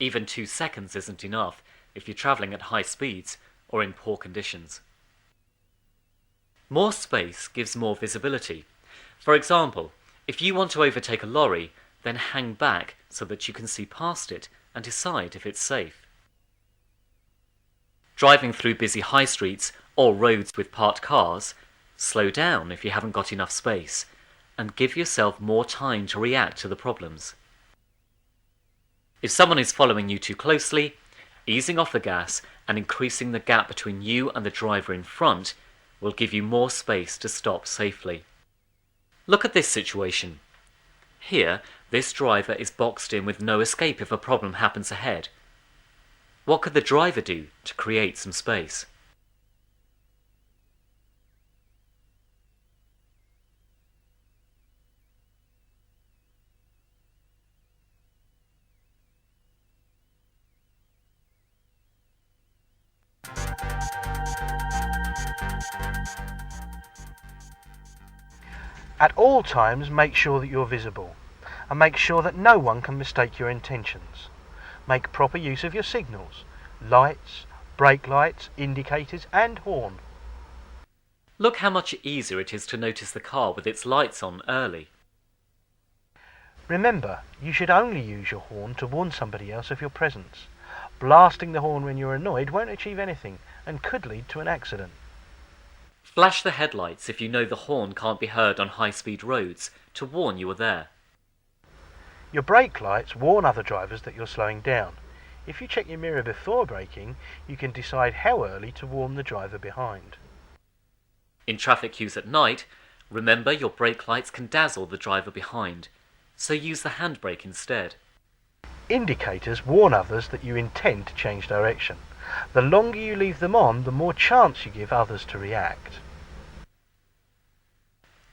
Even 2 seconds isn't enough if you're travelling at high speeds or in poor conditions. More space gives more visibility. For example, if you want to overtake a lorry, then hang back so that you can see past it and decide if it's safe. Driving through busy high streets or roads with parked cars, slow down if you haven't got enough space, and give yourself more time to react to the problems. If someone is following you too closely, easing off the gas and increasing the gap between you and the driver in front will give you more space to stop safely. Look at this situation. Here, this driver is boxed in with no escape if a problem happens ahead. What could the driver do to create some space? At all times, make sure that you're visible, and make sure that no one can mistake your intentions. Make proper use of your signals, lights, brake lights, indicators and horn. Look how much easier it is to notice the car with its lights on early. Remember, you should only use your horn to warn somebody else of your presence. Blasting the horn when you're annoyed won't achieve anything and could lead to an accident. Flash the headlights if you know the horn can't be heard on high-speed roads to warn you are there. Your brake lights warn other drivers that you're slowing down. If you check your mirror before braking, you can decide how early to warn the driver behind. In traffic queues at night, remember your brake lights can dazzle the driver behind, so use the handbrake instead. Indicators warn others that you intend to change direction. The longer you leave them on, the more chance you give others to react.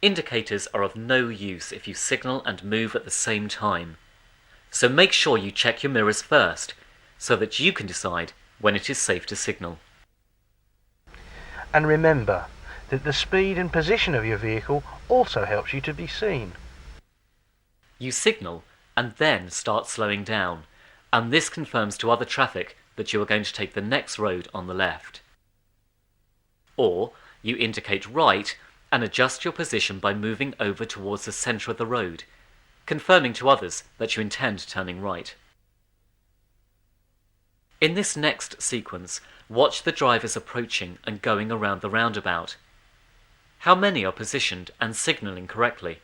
Indicators are of no use if you signal and move at the same time. So make sure you check your mirrors first, so that you can decide when it is safe to signal. And remember that the speed and position of your vehicle also helps you to be seen. You signal and then start slowing down, and this confirms to other traffic that you are going to take the next road on the left. Or you indicate right and adjust your position by moving over towards the centre of the road, confirming to others that you intend turning right. In this next sequence, watch the drivers approaching and going around the roundabout. How many are positioned and signalling correctly?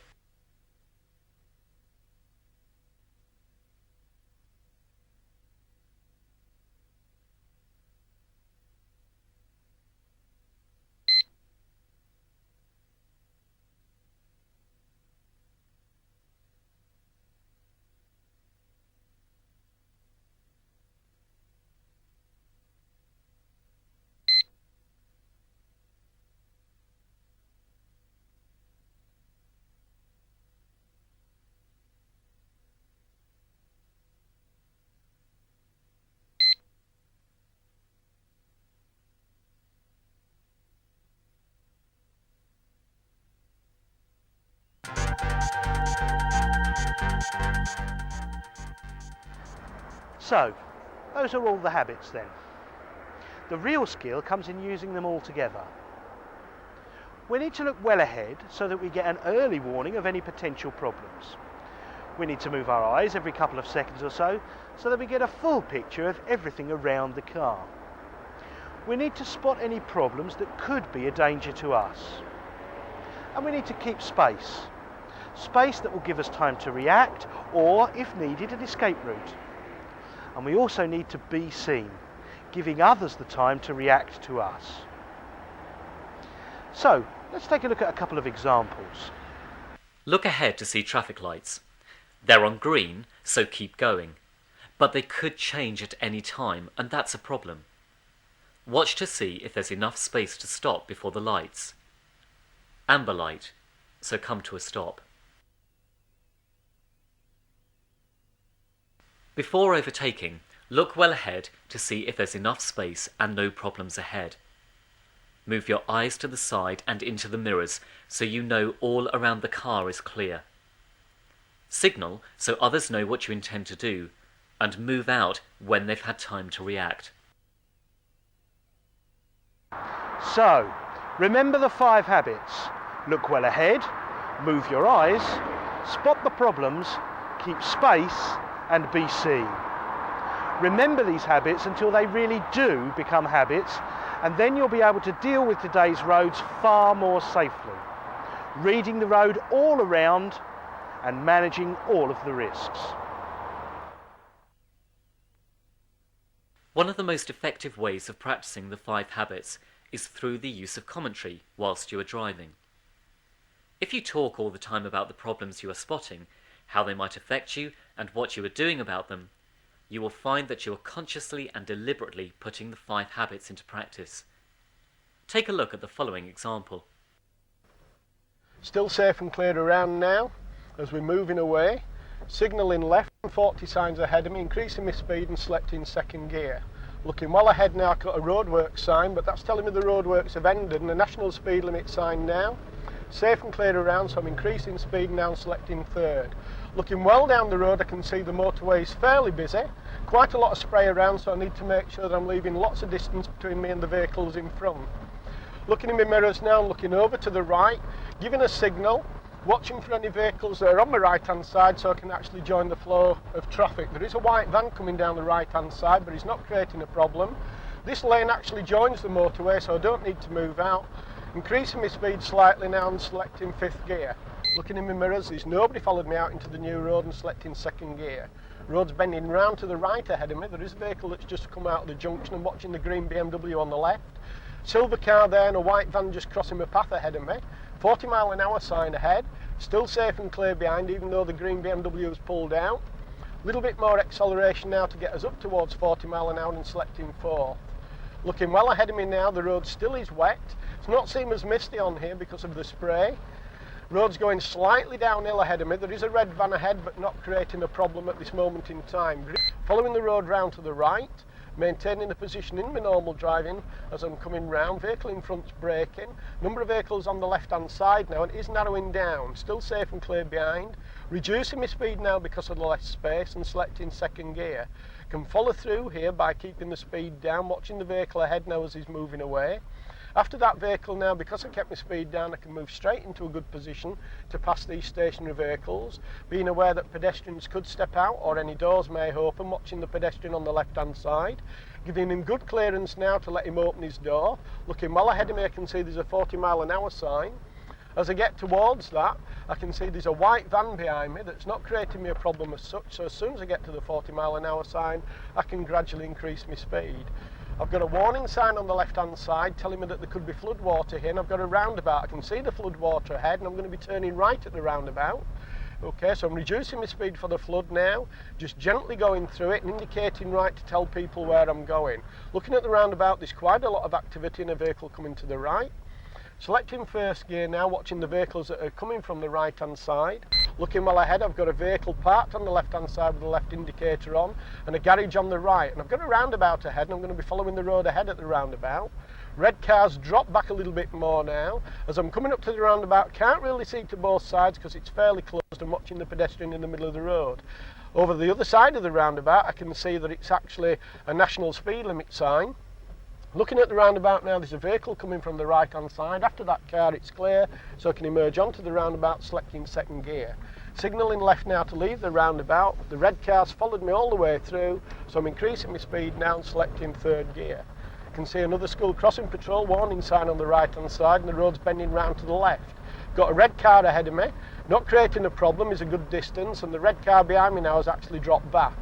So, those are all the habits then. The real skill comes in using them all together. We need to look well ahead so that we get an early warning of any potential problems. We need to move our eyes every couple of seconds or so that we get a full picture of everything around the car. We need to spot any problems that could be a danger to us. And we need to keep space. Space that will give us time to react or, if needed, an escape route. And we also need to be seen, giving others the time to react to us. So, let's take a look at a couple of examples. Look ahead to see traffic lights. They're on green, so keep going. But they could change at any time, and that's a problem. Watch to see if there's enough space to stop before the lights. Amber light, so come to a stop. Before overtaking, look well ahead to see if there's enough space and no problems ahead. Move your eyes to the side and into the mirrors so you know all around the car is clear. Signal so others know what you intend to do, and move out when they've had time to react. So, remember the 5 habits. Look well ahead, move your eyes, spot the problems, keep space, and be seen. Remember these habits until they really do become habits, and then you'll be able to deal with today's roads far more safely, reading the road all around and managing all of the risks. One of the most effective ways of practicing the 5 habits is through the use of commentary whilst you are driving. If you talk all the time about the problems you are spotting, how they might affect you, and what you are doing about them, you will find that you are consciously and deliberately putting the 5 habits into practice. Take a look at the following example. Still safe and clear around now as we're moving away. Signalling left, 40 signs ahead of me, increasing my speed and selecting second gear. Looking well ahead now, I've got a roadworks sign, but that's telling me the roadworks have ended, and a national speed limit sign now. Safe and clear around, so I'm increasing speed now and selecting third. Looking well down the road, I can see the motorway is fairly busy. Quite a lot of spray around, so I need to make sure that I'm leaving lots of distance between me and the vehicles in front. Looking in my mirrors now, looking over to the right, giving a signal, watching for any vehicles that are on my right hand side so I can actually join the flow of traffic. There is a white van coming down the right hand side, but it's not creating a problem. This lane actually joins the motorway, so I don't need to move out. Increasing my speed slightly now and selecting 5th gear. Looking in my mirrors, there's nobody followed me out into the new road and selecting 2nd gear. Road's bending round to the right ahead of me. There is a vehicle that's just come out of the junction and watching the green BMW on the left. Silver car there and a white van just crossing my path ahead of me. 40 mile an hour sign ahead. Still safe and clear behind, even though the green BMW has pulled out. A little bit more acceleration now to get us up towards 40 mile an hour and selecting 4th. Looking well ahead of me now, the road still is wet. It's not seem as misty on here because of the spray. Road's going slightly downhill ahead of me. There is a red van ahead, but not creating a problem at this moment in time. Following the road round to the right, maintaining the position in my normal driving as I'm coming round. Vehicle in front's braking. Number of vehicles on the left hand side now, and it is narrowing down. Still safe and clear behind. Reducing my speed now because of the less space and selecting 2nd gear. Can follow through here by keeping the speed down, watching the vehicle ahead now as he's moving away. After that vehicle now, because I kept my speed down, I can move straight into a good position to pass these stationary vehicles, being aware that pedestrians could step out or any doors may open, watching the pedestrian on the left hand side, giving him good clearance now to let him open his door. Looking well ahead of me, I can see there's a 40 mile an hour sign. As I get towards that, I can see there's a white van behind me that's not creating me a problem as such, so as soon as I get to the 40 mile an hour sign, I can gradually increase my speed. I've got a warning sign on the left hand side telling me that there could be flood water here, and I've got a roundabout. I can see the flood water ahead, and I'm going to be turning right at the roundabout. Okay, so I'm reducing my speed for the flood now, just gently going through it and indicating right to tell people where I'm going. Looking at the roundabout, there's quite a lot of activity in a vehicle coming to the right. Selecting 1st gear now, watching the vehicles that are coming from the right hand side. Looking well ahead, I've got a vehicle parked on the left hand side with the left indicator on and a garage on the right, and I've got a roundabout ahead and I'm going to be following the road ahead at the roundabout. Red cars drop back a little bit more now. As I'm coming up to the roundabout, can't really see to both sides because it's fairly closed and watching the pedestrian in the middle of the road. Over the other side of the roundabout, I can see that it's actually a national speed limit sign. Looking at the roundabout now, there's a vehicle coming from the right hand side. After that car it's clear, so I can emerge onto the roundabout selecting 2nd gear. Signalling left now to leave the roundabout. The red car's followed me all the way through, so I'm increasing my speed now and selecting 3rd gear. I can see another school crossing patrol warning sign on the right hand side, and the road's bending round to the left. Got a red car ahead of me, not creating a problem, is a good distance, and the red car behind me now has actually dropped back.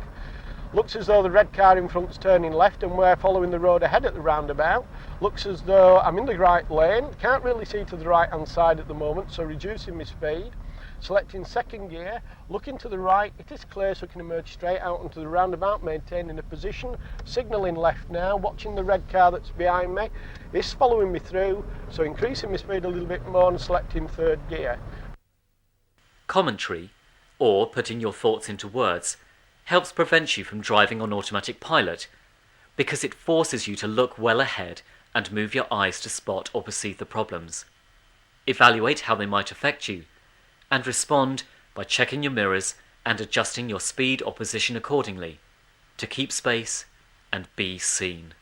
Looks as though the red car in front's turning left and we're following the road ahead at the roundabout. Looks as though I'm in the right lane. Can't really see to the right hand side at the moment, so reducing my speed. Selecting 2nd gear, looking to the right, it is clear so I can emerge straight out onto the roundabout, maintaining a position. Signalling left now, watching the red car that's behind me. It's following me through, so increasing my speed a little bit more and selecting 3rd gear. Commentary, or putting your thoughts into words, helps prevent you from driving on automatic pilot because it forces you to look well ahead and move your eyes to spot or perceive the problems, evaluate how they might affect you, and respond by checking your mirrors and adjusting your speed or position accordingly. to keep space and be seen.